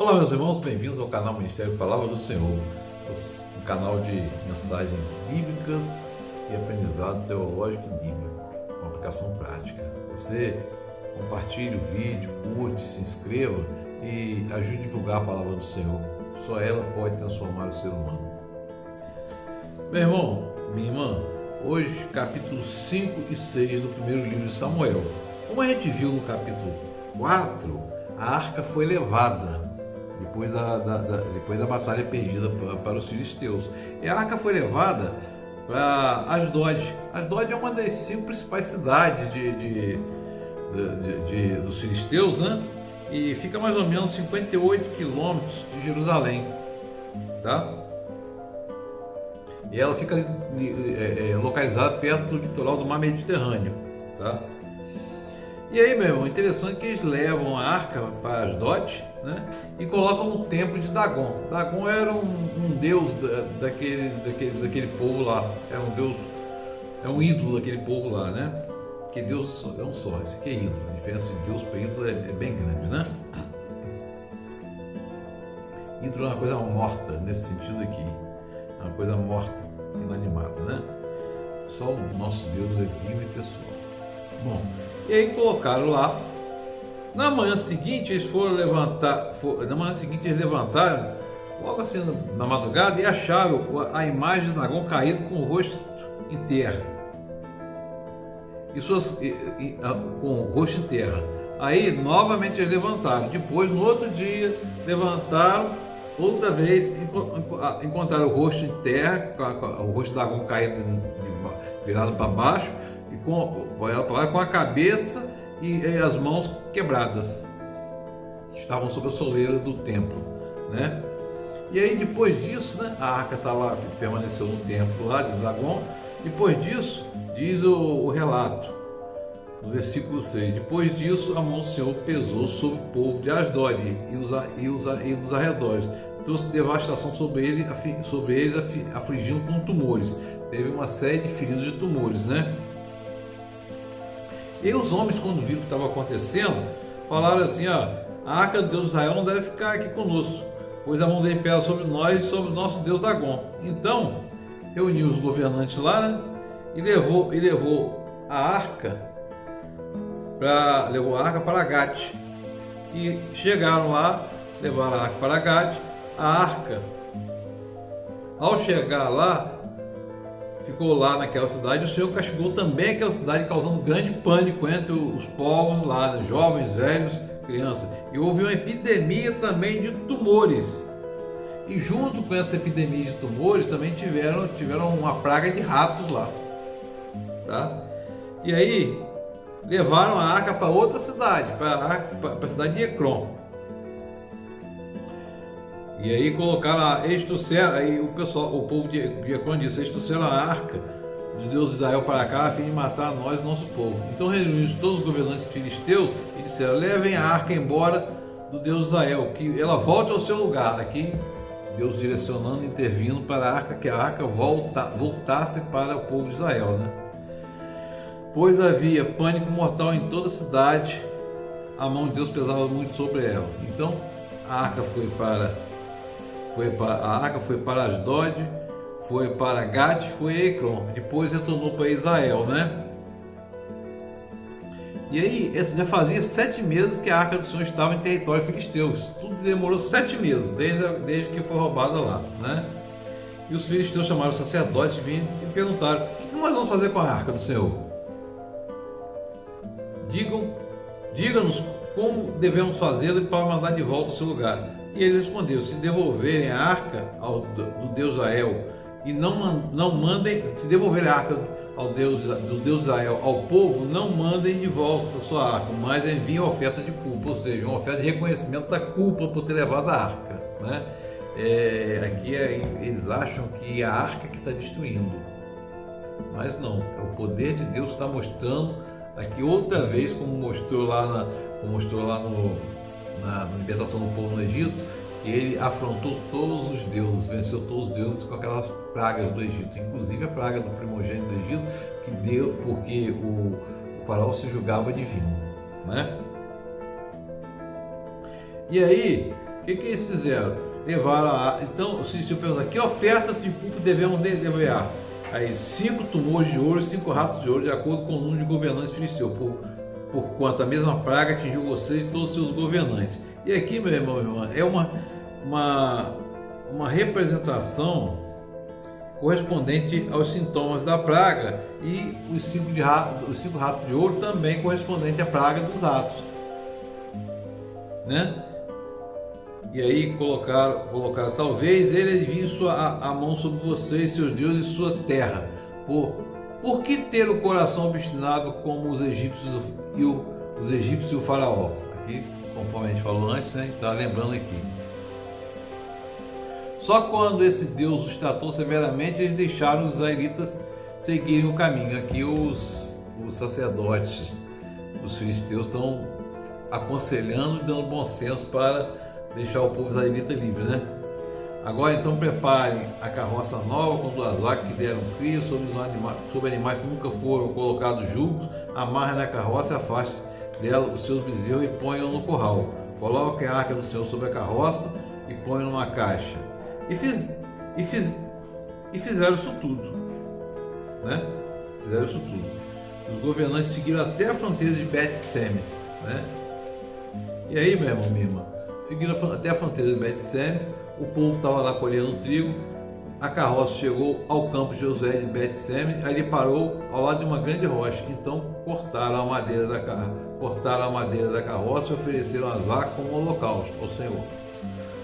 Olá, meus irmãos, bem-vindos ao canal Ministério Palavra do Senhor, um canal de mensagens bíblicas e aprendizado teológico e bíblico, com aplicação prática. Você compartilhe o vídeo, curte, se inscreva e ajude a divulgar a Palavra do Senhor. Só ela pode transformar o ser humano. Meu irmão, minha irmã, hoje capítulos 5 e 6 do primeiro livro de Samuel. Como a gente viu no capítulo 4, a arca foi levada depois da batalha perdida para os filisteus. E a arca foi levada para Asdod. Asdod é uma das 5 principais cidades dos filisteus, né? E fica mais ou menos 58 quilômetros de Jerusalém, tá? E ela fica localizada perto do litoral do Mar Mediterrâneo, tá? E aí, meu irmão, interessante que eles levam a arca para Asdod, né? E colocam no templo de Dagon. Dagon era um deus daquele povo lá. É um deus, é um ídolo daquele povo lá, né? Que Deus é um só, esse aqui é ídolo. A diferença de Deus para ídolo é bem grande, né? Ídolo é uma coisa morta nesse sentido aqui. É uma coisa morta, inanimada, né? Só o nosso Deus é vivo e pessoal. Bom, e aí colocaram lá. Na manhã seguinte eles levantaram logo assim na madrugada e acharam a imagem de Dagon caído com o rosto em terra. Com o rosto em terra. Aí novamente eles levantaram. Depois, no outro dia, levantaram outra vez, encontraram o rosto em terra, o rosto de Dagon caído virado para baixo e com a cabeça e as mãos quebradas. Estavam sob a soleira do templo, né? E aí depois disso, né, a arca permaneceu no templo lá de Dagon. Depois disso, diz o relato, no versículo 6, depois disso a mão do Senhor pesou sobre o povo de Asdod e dos arredores, trouxe devastação sobre eles, afligindo com tumores. Teve uma série de feridos de tumores, né? E os homens, quando viram o que estava acontecendo, falaram assim: a arca do Deus de Israel não deve ficar aqui conosco, pois a mão dele pesa sobre nós e sobre o nosso Deus Dagon. Então, reuniu os governantes lá, né, e levou a arca para Gate. E chegaram lá, levaram a arca para Gate. A arca, ao chegar lá, ficou lá naquela cidade. O Senhor castigou também aquela cidade, causando grande pânico entre os povos lá, né? Jovens, velhos, crianças. E houve uma epidemia também de tumores. E junto com essa epidemia de tumores também tiveram uma praga de ratos lá, tá? E aí levaram a arca para outra cidade, para a cidade de Ecrom. E aí colocaram aí o povo de Ecrom disse: eles trouxeram a arca de Deus de Israel para cá a fim de matar nós e nosso povo. Então reuniram todos os governantes filisteus e disseram: levem a arca embora do Deus de Israel, que ela volte ao seu lugar. Aqui Deus direcionando, intervindo para a arca, que a arca voltasse para o povo de Israel, né? Pois havia pânico mortal em toda a cidade, a mão de Deus pesava muito sobre ela. Então a arca foi para Asdod, foi para Gate, foi a Ecrom, depois retornou para Israel, né? E aí, já fazia 7 meses que a arca do Senhor estava em território filisteu. Tudo demorou 7 meses, desde que foi roubada lá, né? E os filisteus chamaram os sacerdotes e perguntaram: o que nós vamos fazer com a arca do Senhor? Diga-nos como devemos fazê-lo para mandar de volta ao seu lugar. E eles responderam: se devolverem a arca do Deus Israel e não mandem, se devolverem a arca do Deus Israel ao povo, não mandem de volta a sua arca, mas enviem a oferta de culpa, ou seja, uma oferta de reconhecimento da culpa por ter levado a arca, né? Eles acham que é a arca que está destruindo, mas não, é o poder de Deus que está mostrando aqui outra vez, como mostrou lá na libertação do povo no Egito, que ele afrontou todos os deuses, venceu todos os deuses com aquelas pragas do Egito, inclusive a praga do primogênito do Egito, que deu porque o faraó se julgava divino, né? E aí O que eles fizeram? Levaram então, se eu perguntar, que ofertas de culpa devemos levar? Aí 5 tumores de ouro, 5 ratos de ouro, de acordo com o número de governantes filisteus, por quanto a mesma praga atingiu vocês e todos os seus governantes. E aqui, meu irmão, é uma representação correspondente aos sintomas da praga, e os 5 ratos de ouro também correspondente à praga dos ratos, né? E aí colocaram talvez ele envie a mão sobre vocês, seus deuses e sua terra. Por que ter o coração obstinado como os egípcios e o faraó? Aqui, conforme a gente falou antes, né? Está lembrando aqui. Só quando esse Deus os tratou severamente, eles deixaram os israelitas seguirem o caminho. Aqui os sacerdotes dos filisteus estão aconselhando e dando bom senso para deixar o povo israelita livre, né? Agora então preparem a carroça nova com 2 vacas que deram cria sobre animais que nunca foram colocados julgos, amarrem na carroça e afaste dela os seus bezerros e ponham no curral. Coloquem a arca do Senhor sobre a carroça e ponham numa caixa. E fizeram isso tudo, né? Fizeram isso tudo. Os governantes seguiram até a fronteira de Bet-Semes, né? E aí, meu irmão, minha irmã, seguiram até a fronteira de Bet-Semes. O povo estava lá colhendo trigo. A carroça chegou ao campo de Josué de Bet-Semes. Aí ele parou ao lado de uma grande rocha. Então cortaram a madeira da carroça e ofereceram as vacas como holocausto ao Senhor.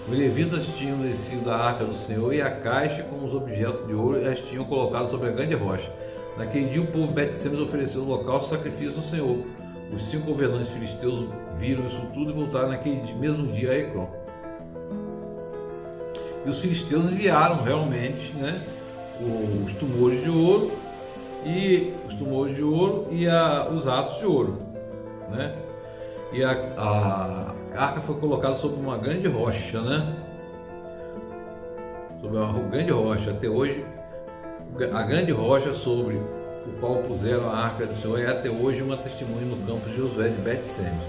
Os levitas tinham descido da arca do Senhor e a caixa com os objetos de ouro e as tinham colocado sobre a grande rocha. Naquele dia o povo de Bet-Semes ofereceu holocausto e sacrifício ao Senhor. Os 5 governantes filisteus viram isso tudo e voltaram naquele mesmo dia a Ecrón. E os filisteus enviaram realmente, né, os tumores de ouro e os ratos de ouro, né? E a arca foi colocada sobre uma grande rocha, né? Sobre uma grande rocha. Até hoje, a grande rocha sobre o qual puseram a arca do Senhor é até hoje uma testemunha no campo de Josué de Bet-Semes.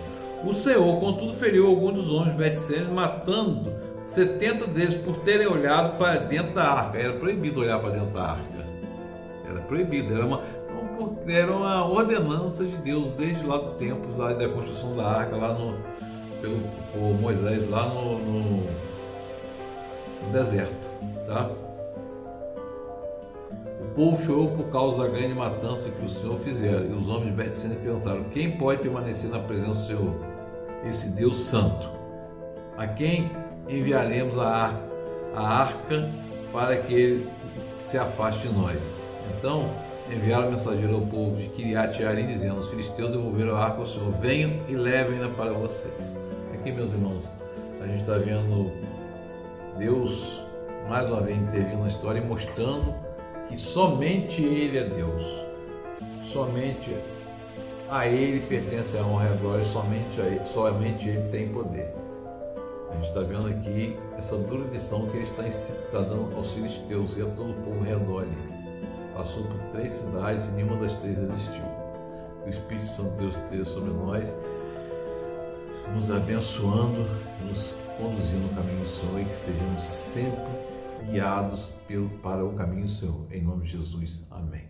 O Senhor, contudo, feriu alguns dos homens de Bet-Semes, matando 70 deles por terem olhado para dentro da arca. Era proibido olhar para dentro da arca. Era proibido. Era uma ordenança de Deus desde lá do templo, lá da construção da arca, lá por Moisés, lá no deserto, tá? O povo chorou por causa da grande matança que o Senhor fizera, e os homens de Bet-Semes perguntaram: quem pode permanecer na presença do Senhor, esse Deus santo? A quem enviaremos a arca para que ele se afaste de nós? Então enviaram mensageiro ao povo de Kiriat-Jearim, dizendo: os filisteus devolveram a arca ao Senhor, venham e levem-na para vocês. Aqui, meus irmãos, a gente está vendo Deus mais uma vez intervindo na história e mostrando que somente Ele é Deus, somente a Ele pertence a honra e a glória, somente Ele tem poder. A gente está vendo aqui essa dura lição que Ele está dando aos filisteus e a todo o povo ao redor ali. Passou por 3 cidades e nenhuma das 3 resistiu. Que o Espírito Santo de Deus esteja sobre nós, nos abençoando, nos conduzindo no caminho do Senhor, e que sejamos sempre guiados para o caminho do Senhor. Em nome de Jesus. Amém.